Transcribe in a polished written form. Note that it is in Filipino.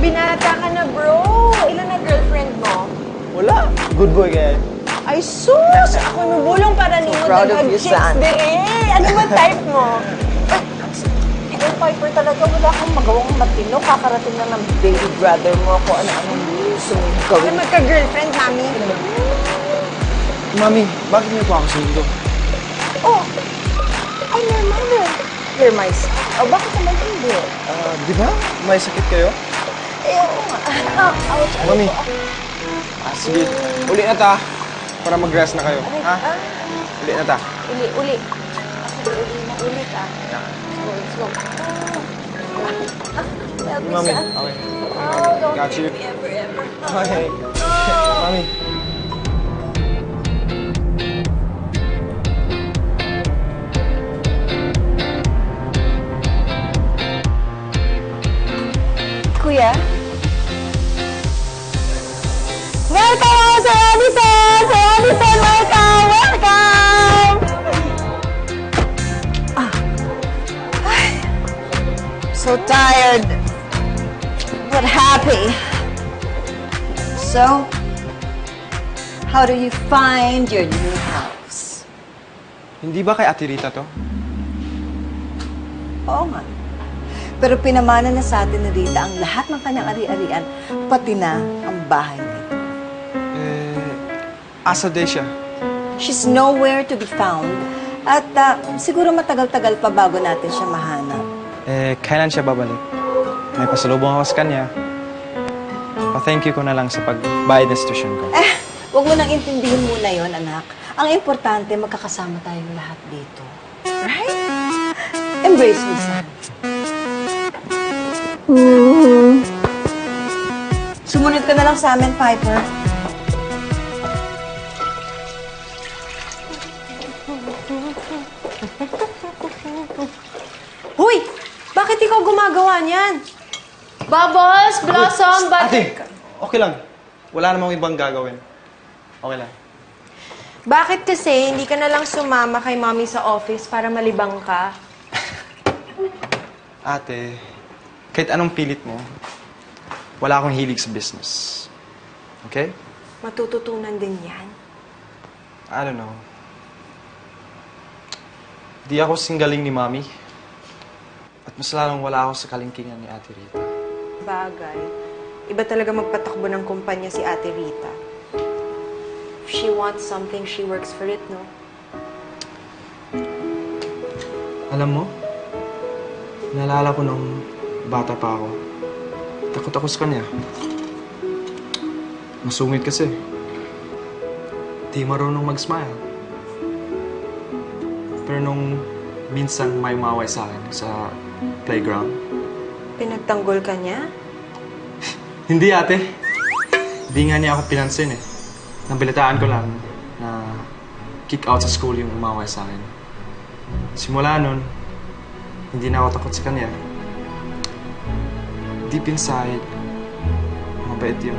binata ka na, bro. Ilan na girlfriend mo? Wala. Good boy kaya. Ay, sus! Ako nubulong para ni mo proud of you, chicks son. Ano ba type mo? Ikaw, Piper, talaga wala kang magawang matino. Kakarating na ng baby brother mo ako. Ano-anong gusto mong Ay, gawin? magka-girlfriend, mami. Mami, bakit niyo po ako sundo? Oh, I'm your mother. You're my son. Oh, bakit naman hindi? Di ba? May sakit kayo? Eh, oo nga. Ouch. Mami. Sige. Uli na ta. Para mag-rest na kayo. Ha? Uli na ta. Uli. Ulit, ah. Let's go. Help me, Mami. son. Okay. Oh, don't Got you. leave me ever. Okay. Mami. Kuya? Welcome, Sir Edison! Sir Edison, welcome! Welcome! So tired, but happy. So, how do you find your new house? Hindi ba kay Ate Rita to? Oo nga. Pero pinamana na sa atin ni Rita ang lahat ng kanyang ari-arian, pati na ang bahay nito. Asa day siya? She's nowhere to be found at siguro matagal-tagal pa bago natin siya mahanap. Kailan siya babalik? May pasalubong ako sa kanya. Pa-thank you ko na lang sa pagbayad ng tuition ko. Huwag mo nang intindihin muna yon, anak. Ang importante, magkakasama tayong lahat dito. Right? Embrace me, son. Sumunod ka na lang sa amin, Piper. Huy! Bakit ikaw gumagawa niyan? Bubbles, Blossom, Ate! Okay lang. Wala namang ibang gagawin. Okay lang. Bakit kasi hindi ka na lang sumama kay mommy sa office para malibang ka? Ate, kahit anong pilit mo, wala akong hilig sa business. Okay? Matututunan din yan. I don't know. Di ako singgaling ni Mommy. At mas lalong wala ako sa kalingkingan ni Ate Rita. Bagay. Iba talaga magpatakbo ng kumpanya si Ate Rita. If she wants something, she works for it, no? Alam mo, naalala ko nung bata pa ako. Takot ako sa kanya. Masungit kasi. Di marunong mag-smile. Pero nung minsan may umaway sa akin sa playground. Pinagtanggol ka niya? Hindi, ate. Hindi nga niya ako pinansin eh. Nabilitaan ko lang na kick out sa school yung umaway sa akin. Simula nun, hindi na ako takot sa kanya. Deep inside, mabait yung